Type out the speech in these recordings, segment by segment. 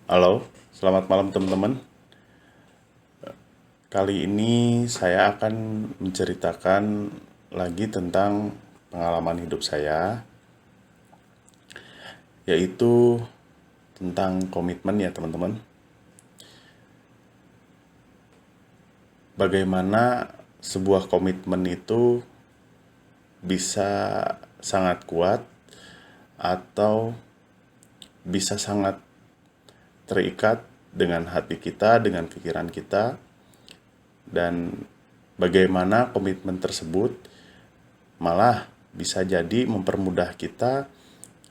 Halo, selamat malam teman-teman. Kali ini saya akan menceritakan lagi tentang pengalaman hidup saya, yaitu tentang komitmen ya teman-teman. Bagaimana sebuah komitmen itu bisa sangat kuat atau bisa sangat terikat dengan hati kita, dengan pikiran kita, dan bagaimana komitmen tersebut malah bisa jadi mempermudah kita,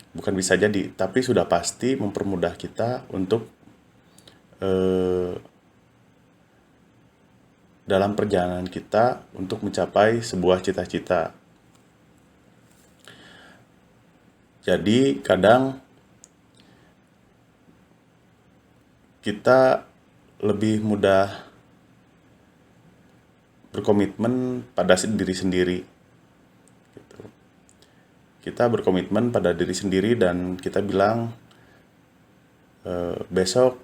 bukan bisa jadi, tapi sudah pasti mempermudah kita untuk eh, dalam perjalanan kita untuk mencapai sebuah cita-cita. Jadi kadang kita lebih mudah berkomitmen pada diri sendiri. Gitu. Kita berkomitmen pada diri sendiri dan kita bilang, besok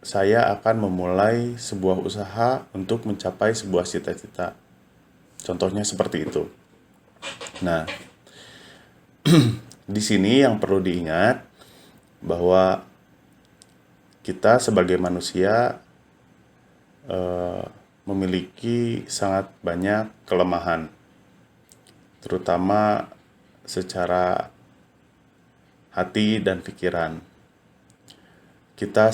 saya akan memulai sebuah usaha untuk mencapai sebuah cita-cita. Contohnya seperti itu. Nah, di sini yang perlu diingat bahwa kita sebagai manusia memiliki sangat banyak kelemahan, terutama secara hati dan pikiran. Kita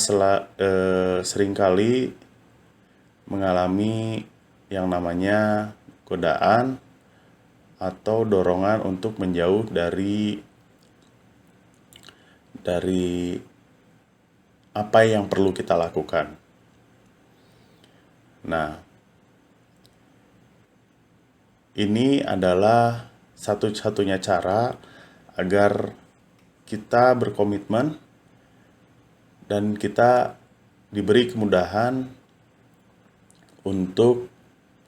seringkali mengalami yang namanya godaan atau dorongan untuk menjauh dari apa yang perlu kita lakukan. Nah, ini adalah satu-satunya cara agar kita berkomitmen dan kita diberi kemudahan untuk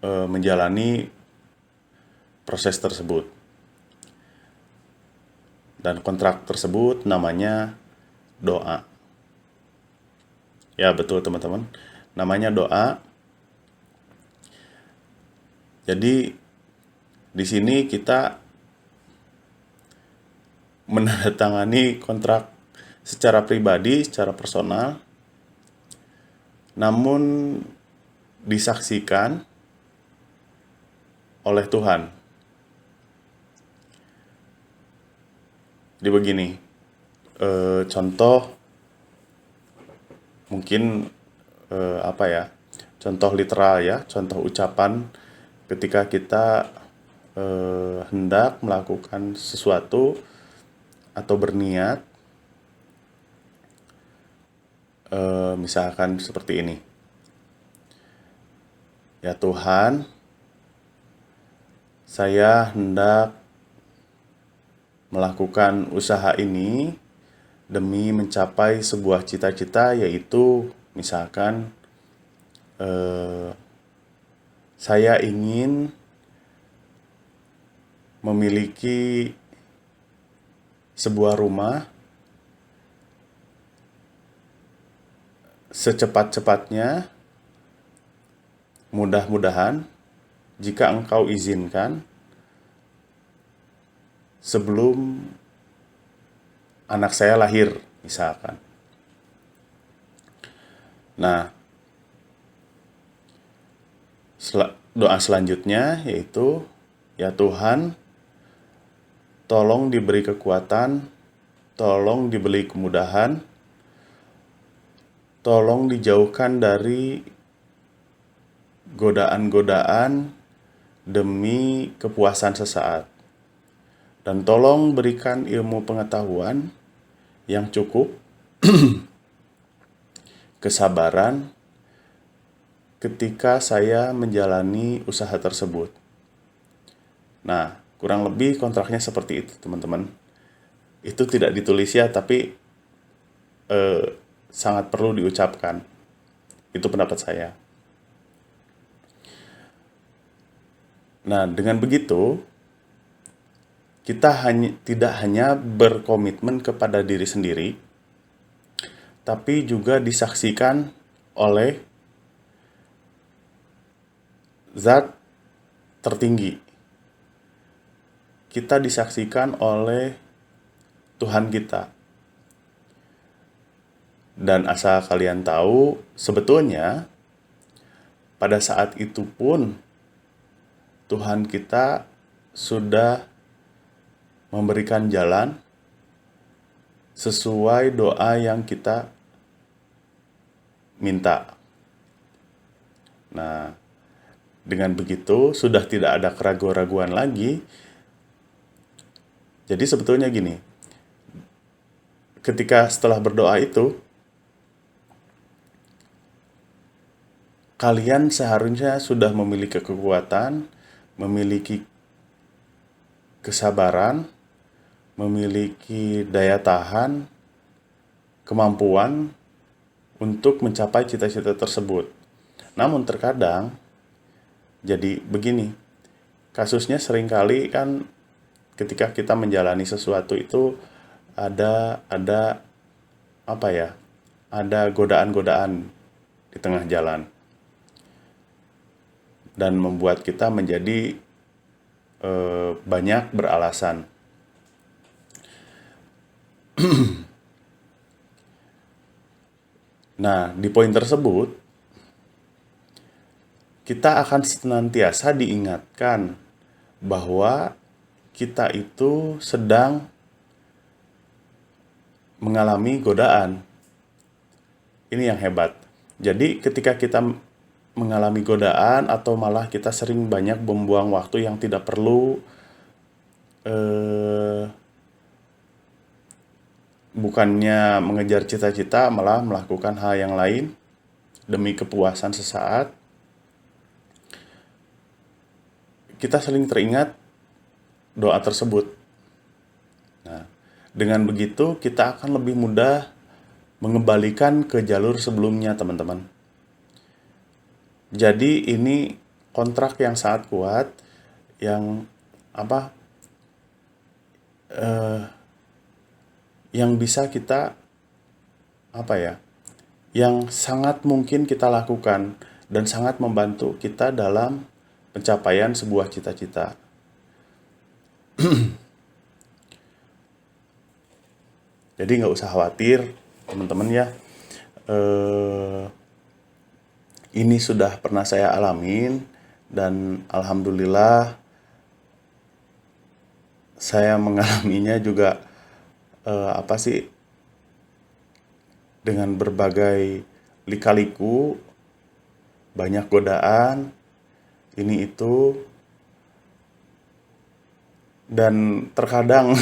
menjalani proses tersebut. Dan kontrak tersebut namanya doa. Ya, betul teman-teman. Namanya doa. Jadi di sini kita menandatangani kontrak secara pribadi, secara personal, namun disaksikan oleh Tuhan. Jadi begini, contoh mungkin apa ya? Contoh literal ya, contoh ucapan ketika kita hendak melakukan sesuatu atau berniat, misalkan seperti ini. Ya Tuhan, saya hendak melakukan usaha ini demi mencapai sebuah cita-cita, yaitu misalkan saya ingin memiliki sebuah rumah secepat-cepatnya, mudah-mudahan jika Engkau izinkan, sebelum anak saya lahir, misalkan. Nah, doa selanjutnya yaitu, ya Tuhan, tolong diberi kekuatan, tolong diberi kemudahan, tolong dijauhkan dari godaan-godaan demi kepuasan sesaat. Dan tolong berikan ilmu pengetahuan yang cukup, kesabaran ketika saya menjalani usaha tersebut. Nah, kurang lebih kontraknya seperti itu, teman-teman. Itu tidak ditulis ya, tapi sangat perlu diucapkan. Itu pendapat saya. Nah, dengan begitu, kita tidak hanya berkomitmen kepada diri sendiri, tapi juga disaksikan oleh zat tertinggi. Kita disaksikan oleh Tuhan kita. Dan asal kalian tahu, sebetulnya pada saat itu pun Tuhan kita sudah memberikan jalan sesuai doa yang kita minta. Nah, dengan begitu sudah tidak ada keraguan-raguan lagi. Jadi sebetulnya gini, ketika setelah berdoa itu, kalian seharusnya sudah memiliki kekuatan, memiliki kesabaran, memiliki daya tahan, kemampuan untuk mencapai cita-cita tersebut. Namun terkadang jadi begini, kasusnya seringkali kan ketika kita menjalani sesuatu itu ada apa ya? Ada godaan-godaan di tengah jalan. Dan membuat kita menjadi banyak beralasan. Nah, di poin tersebut kita akan senantiasa diingatkan bahwa kita itu sedang mengalami godaan. Ini yang hebat. Jadi ketika kita mengalami godaan atau malah kita sering banyak membuang waktu yang tidak perlu, bukannya mengejar cita-cita malah melakukan hal yang lain demi kepuasan sesaat, kita sering teringat doa tersebut. Nah, dengan begitu kita akan lebih mudah mengembalikan ke jalur sebelumnya, teman-teman. Jadi ini kontrak yang sangat kuat yang yang bisa kita yang sangat mungkin kita lakukan dan sangat membantu kita dalam pencapaian sebuah cita-cita. Jadi nggak usah khawatir, teman-teman ya. Ini sudah pernah saya alamin dan alhamdulillah saya mengalaminya juga dengan berbagai lika-liku, banyak godaan, ini itu, dan terkadang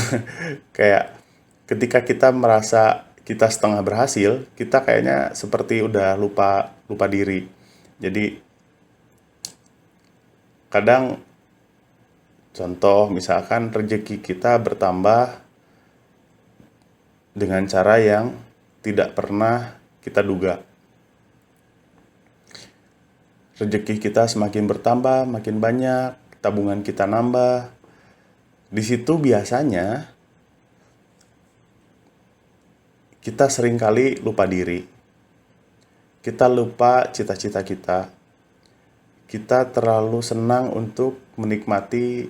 kayak ketika kita merasa kita setengah berhasil, kita kayaknya seperti udah lupa diri. Jadi kadang contoh misalkan rezeki kita bertambah dengan cara yang tidak pernah kita duga. Rezeki kita semakin bertambah, makin banyak, tabungan kita nambah. Di situ biasanya kita seringkali lupa diri. Kita lupa cita-cita kita. Kita terlalu senang untuk menikmati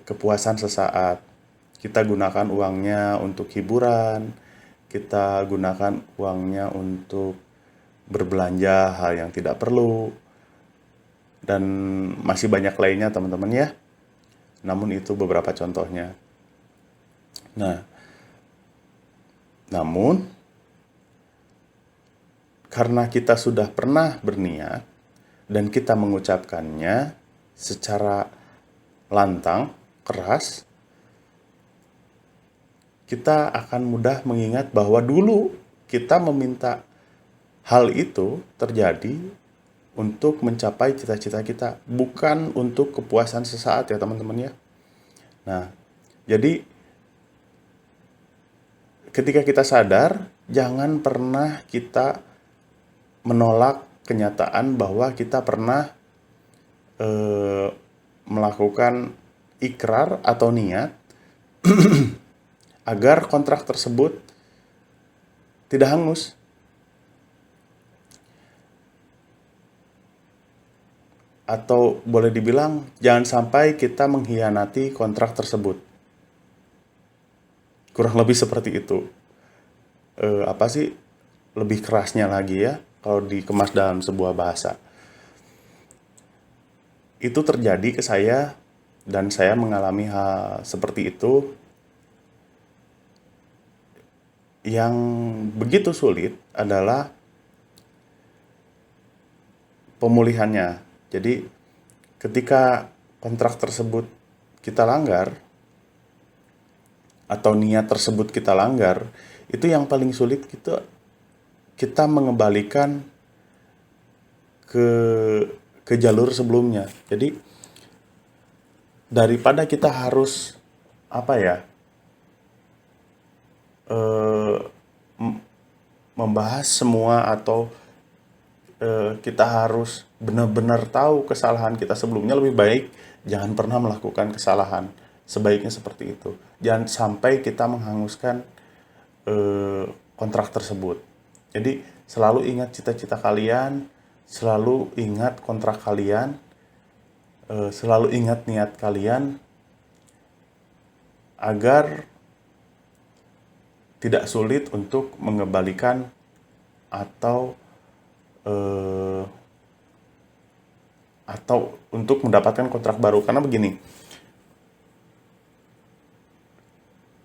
kepuasan sesaat. Kita gunakan uangnya untuk hiburan, kita gunakan uangnya untuk berbelanja hal yang tidak perlu, dan masih banyak lainnya, teman-teman ya. Namun itu beberapa contohnya. Nah, namun karena kita sudah pernah berniat dan kita mengucapkannya secara lantang, keras, kita akan mudah mengingat bahwa dulu kita meminta hal itu terjadi untuk mencapai cita-cita kita, bukan untuk kepuasan sesaat ya teman-teman ya. Nah, jadi ketika kita sadar, jangan pernah kita menolak kenyataan bahwa kita pernah melakukan ikrar atau niat agar kontrak tersebut tidak hangus. Atau boleh dibilang, jangan sampai kita mengkhianati kontrak tersebut. Kurang lebih seperti itu. Apa sih lebih kerasnya lagi ya, kalau dikemas dalam sebuah bahasa. Itu terjadi ke saya, dan saya mengalami hal seperti itu yang begitu sulit adalah pemulihannya. Jadi ketika kontrak tersebut kita langgar atau niat tersebut kita langgar, itu yang paling sulit kita mengembalikan ke jalur sebelumnya. Jadi daripada kita harus apa ya, membahas semua atau kita harus benar-benar tahu kesalahan kita sebelumnya, lebih baik jangan pernah melakukan kesalahan. Sebaiknya seperti itu. Jangan sampai kita menghanguskan kontrak tersebut. Jadi selalu ingat cita-cita kalian, selalu ingat kontrak kalian, selalu ingat niat kalian, agar tidak sulit untuk mengembalikan atau untuk mendapatkan kontrak baru. Karena begini,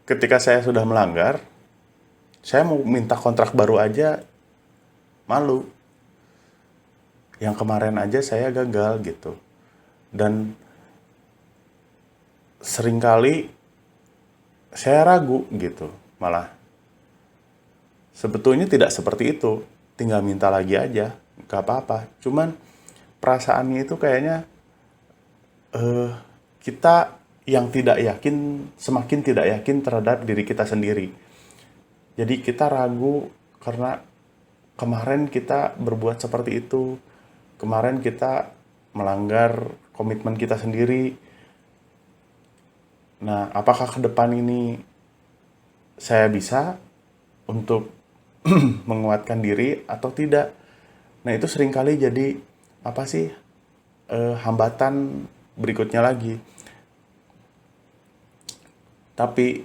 ketika saya sudah melanggar, saya mau minta kontrak baru aja malu. Yang kemarin aja saya gagal gitu. Dan seringkali saya ragu gitu. Malah sebetulnya tidak seperti itu. Tinggal minta lagi aja, gak apa-apa. Cuman perasaannya itu kayaknya kita yang tidak yakin, semakin tidak yakin terhadap diri kita sendiri. Jadi kita ragu karena kemarin kita berbuat seperti itu, kemarin kita melanggar komitmen kita sendiri. Nah, apakah ke depan ini saya bisa untuk menguatkan diri atau tidak? Nah, itu seringkali jadi apa sih hambatan berikutnya lagi. Tapi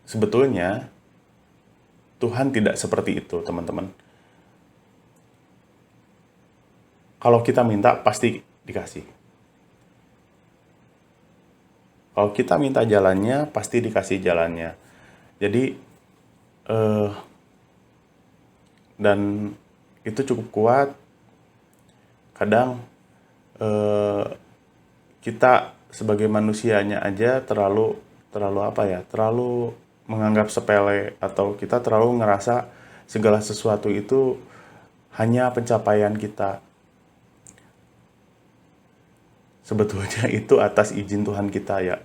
sebetulnya Tuhan tidak seperti itu, teman-teman. Kalau kita minta, pasti dikasih. Kalau kita minta jalannya, pasti dikasih jalannya. Jadi, dan itu cukup kuat. Kadang kita sebagai manusianya aja terlalu menganggap sepele, atau kita terlalu ngerasa segala sesuatu itu hanya pencapaian kita. Sebetulnya itu atas izin Tuhan kita ya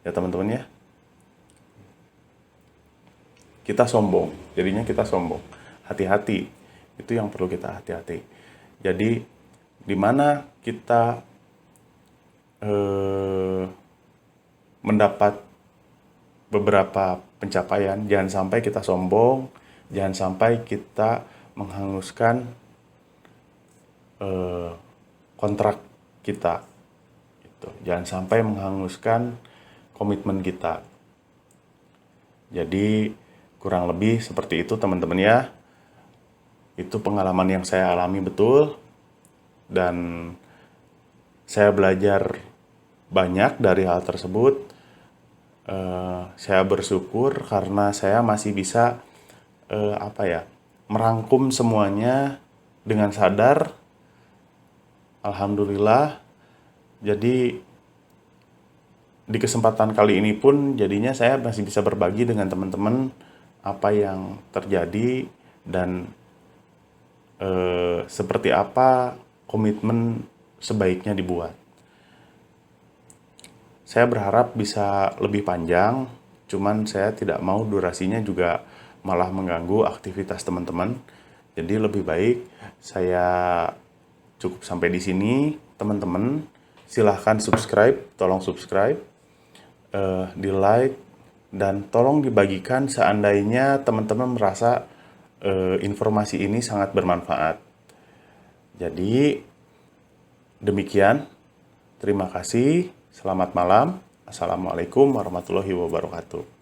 teman-teman ya. Kita sombong, jadinya kita sombong. Hati-hati, itu yang perlu kita hati-hati. Jadi di mana kita mendapat beberapa pencapaian, jangan sampai kita sombong, jangan sampai kita menghanguskan kontrak kita. Jangan sampai menghanguskan komitmen kita. Jadi kurang lebih seperti itu teman-teman ya. Itu pengalaman yang saya alami betul. Dan saya belajar banyak dari hal tersebut. Saya bersyukur karena saya masih bisa merangkum semuanya dengan sadar. Alhamdulillah. Jadi di kesempatan kali ini pun jadinya saya masih bisa berbagi dengan teman-teman apa yang terjadi dan seperti apa komitmen sebaiknya dibuat. Saya berharap bisa lebih panjang, cuman saya tidak mau durasinya juga malah mengganggu aktivitas teman-teman. Jadi lebih baik saya cukup sampai di sini, teman-teman. Silahkan subscribe, tolong subscribe, di like, dan tolong dibagikan seandainya teman-teman merasa informasi ini sangat bermanfaat. Jadi demikian, terima kasih, selamat malam. Assalamualaikum warahmatullahi wabarakatuh.